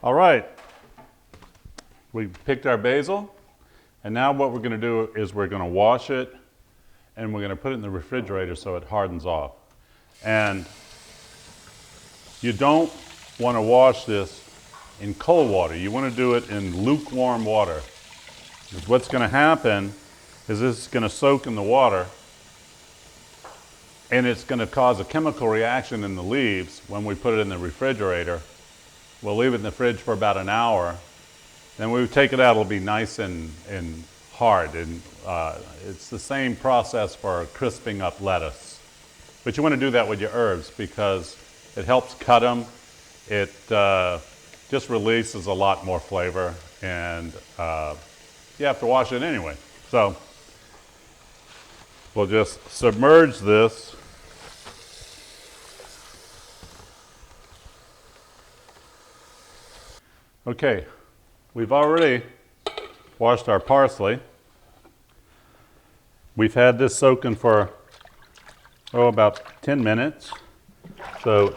All right, we picked our basil, and now what we're going to do is we're going to wash it, and we're going to put it in the refrigerator so it hardens off. And you don't want to wash this in cold water. You want to do it in lukewarm water. Because what's going to happen is this is going to soak in the water, and it's going to cause a chemical reaction in the leaves when we put it in the refrigerator. We'll leave it in the fridge for about an hour. Then when we take it out, it'll be nice and hard. And it's the same process for crisping up lettuce. But you want to do that with your herbs because it helps cut them. It just releases a lot more flavor, and you have to wash it anyway. So we'll just submerge this. Okay, we've already washed our parsley. We've had this soaking for, about 10 minutes. So,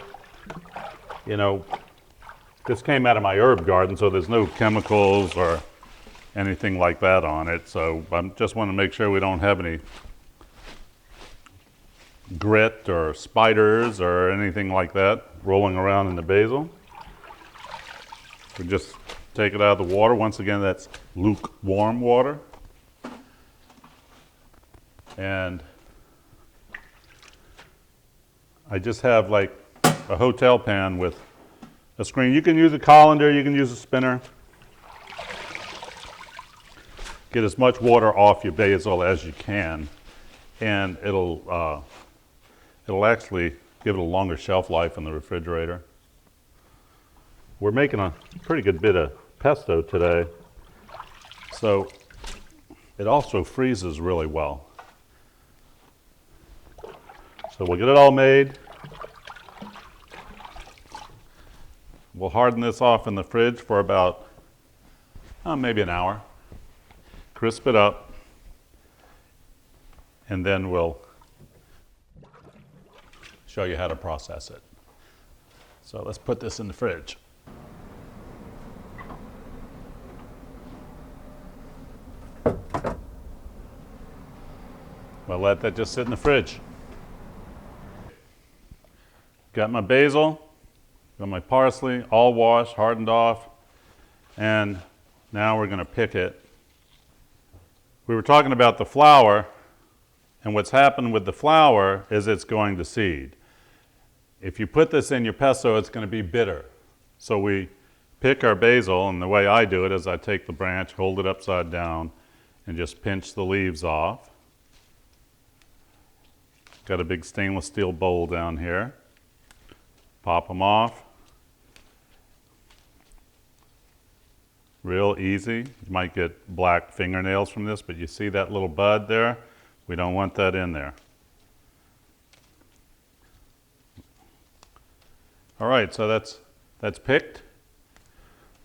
this came out of my herb garden, so there's no chemicals or anything like that on it. So I just want to make sure we don't have any grit or spiders or anything like that rolling around in the basil. We just take it out of the water. Once again, that's lukewarm water. And I just have like a hotel pan with a screen. You can use a colander, you can use a spinner. Get as much water off your basil as you can, and it'll actually give it a longer shelf life in the refrigerator. We're making a pretty good bit of pesto today, so it also freezes really well. So we'll get it all made. We'll harden this off in the fridge for about maybe an hour. Crisp it up, and then we'll show you how to process it. So let's put this in the fridge. I'll let that just sit in the fridge. Got my basil, got my parsley, all washed, hardened off, and now we're going to pick it. We were talking about the flour, and what's happened with the flour is it's going to seed. If you put this in your pesto, it's going to be bitter. So we pick our basil, and the way I do it is I take the branch, hold it upside down, and just pinch the leaves off. Got a big stainless steel bowl down here. Pop them off. Real easy. You might get black fingernails from this, but you see that little bud there? We don't want that in there. All right, so that's picked.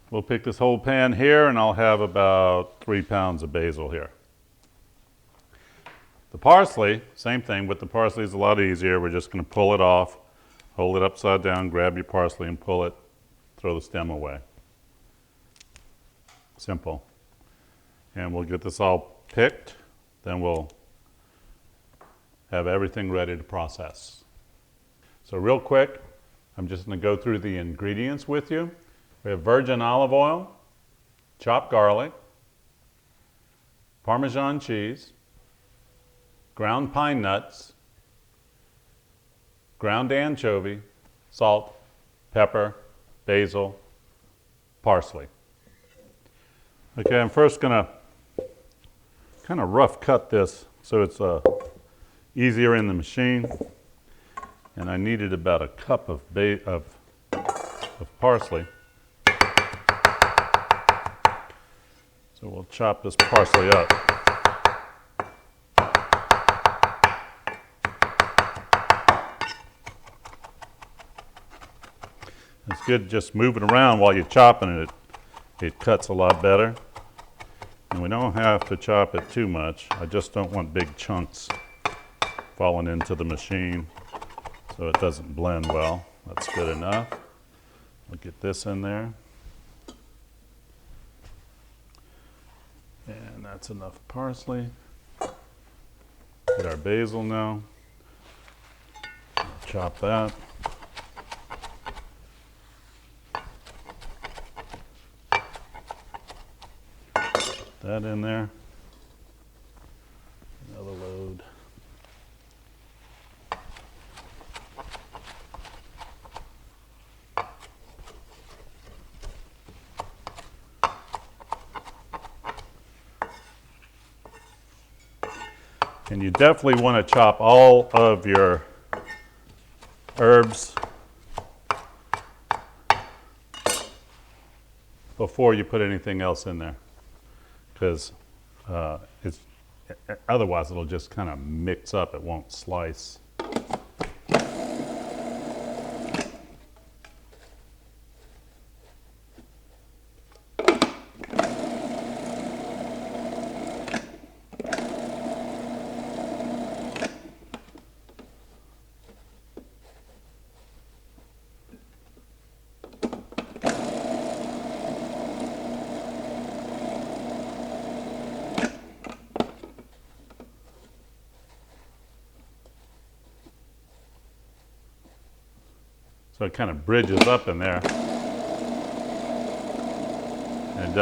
We'll pick this whole pan here, and I'll have about 3 pounds of basil here. The parsley, same thing, but the parsley is a lot easier. We're just going to pull it off, hold it upside down, grab your parsley and pull it, throw the stem away. Simple. And we'll get this all picked, then we'll have everything ready to process. So real quick, I'm just going to go through the ingredients with you. We have virgin olive oil, chopped garlic, Parmesan cheese, ground pine nuts, ground anchovy, salt, pepper, basil, parsley. Okay, I'm first going to kind of rough cut this so it's easier in the machine. And I needed about a cup of parsley. So we'll chop this parsley up. It's good just moving around while you're chopping it. It cuts a lot better. And we don't have to chop it too much. I just don't want big chunks falling into the machine so it doesn't blend well. That's good enough. We'll get this in there. that's enough parsley. Get our basil now. Chop that. That in there. Another load. And you definitely want to chop all of your herbs before you put anything else in there, because otherwise it'll just kind of mix up. It won't slice. So it kind of bridges up in there, and it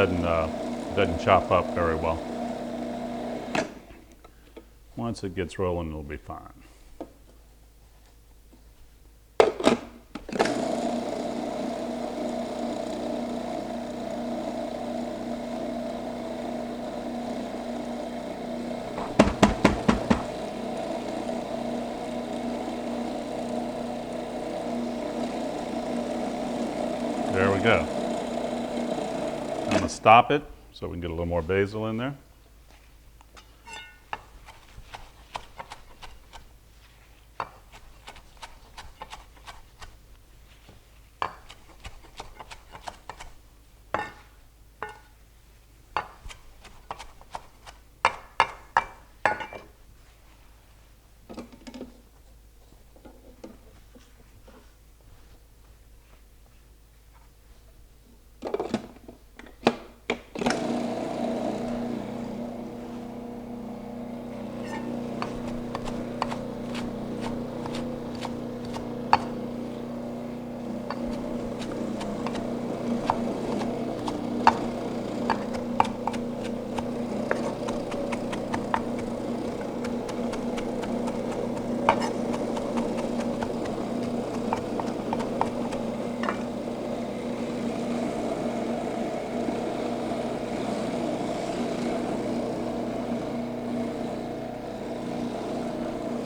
doesn't chop up very well. Once it gets rolling, it'll be fine. There we go. I'm going to stop it so we can get a little more basil in there.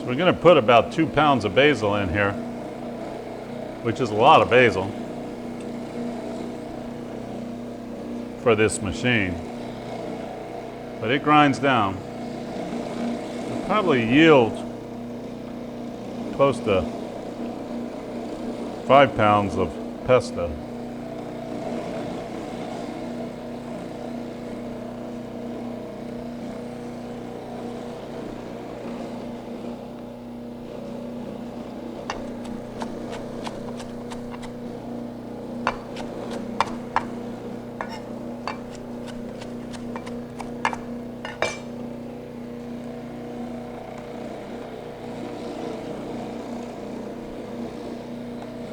We're going to put about 2 pounds of basil in here, which is a lot of basil for this machine. But it grinds down. It'll probably yield close to 5 pounds of pesto.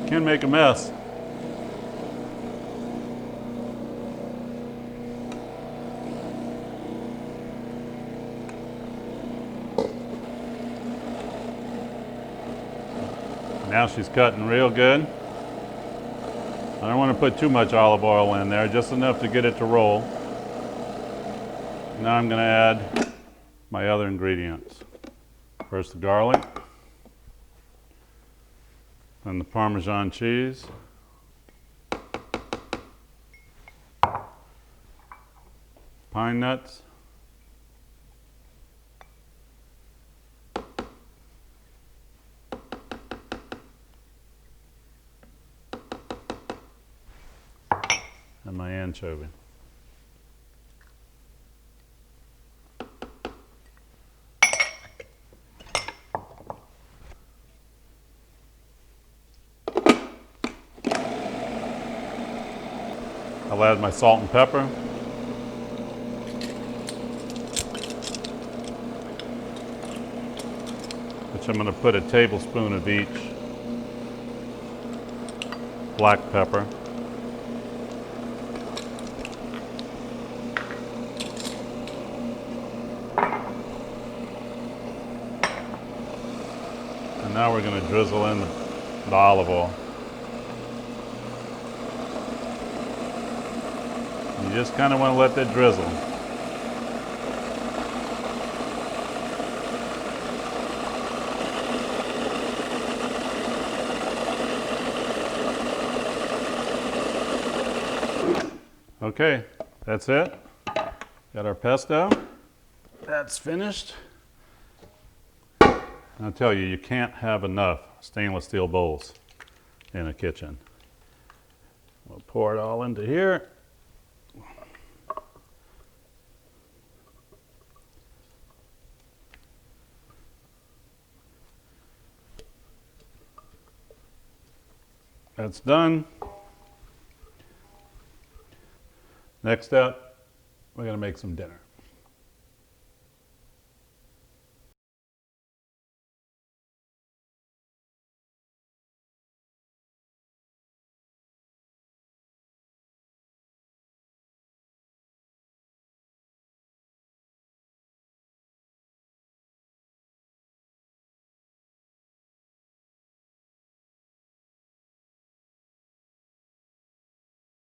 Can make a mess. Now she's cutting real good. I don't want to put too much olive oil in there, just enough to get it to roll. Now I'm going to add my other ingredients. First the garlic. And the Parmesan cheese. Pine nuts. And my anchovy. I'll add my salt and pepper. much. I'm going to put a tablespoon of each black pepper. And now we're going to drizzle in the olive oil. You just kind of want to let that drizzle. Okay, that's it. Got our pesto. That's finished. I'll tell you, you can't have enough stainless steel bowls in a kitchen. We'll pour it all into here. That's done. Next up, we're going to make some dinner.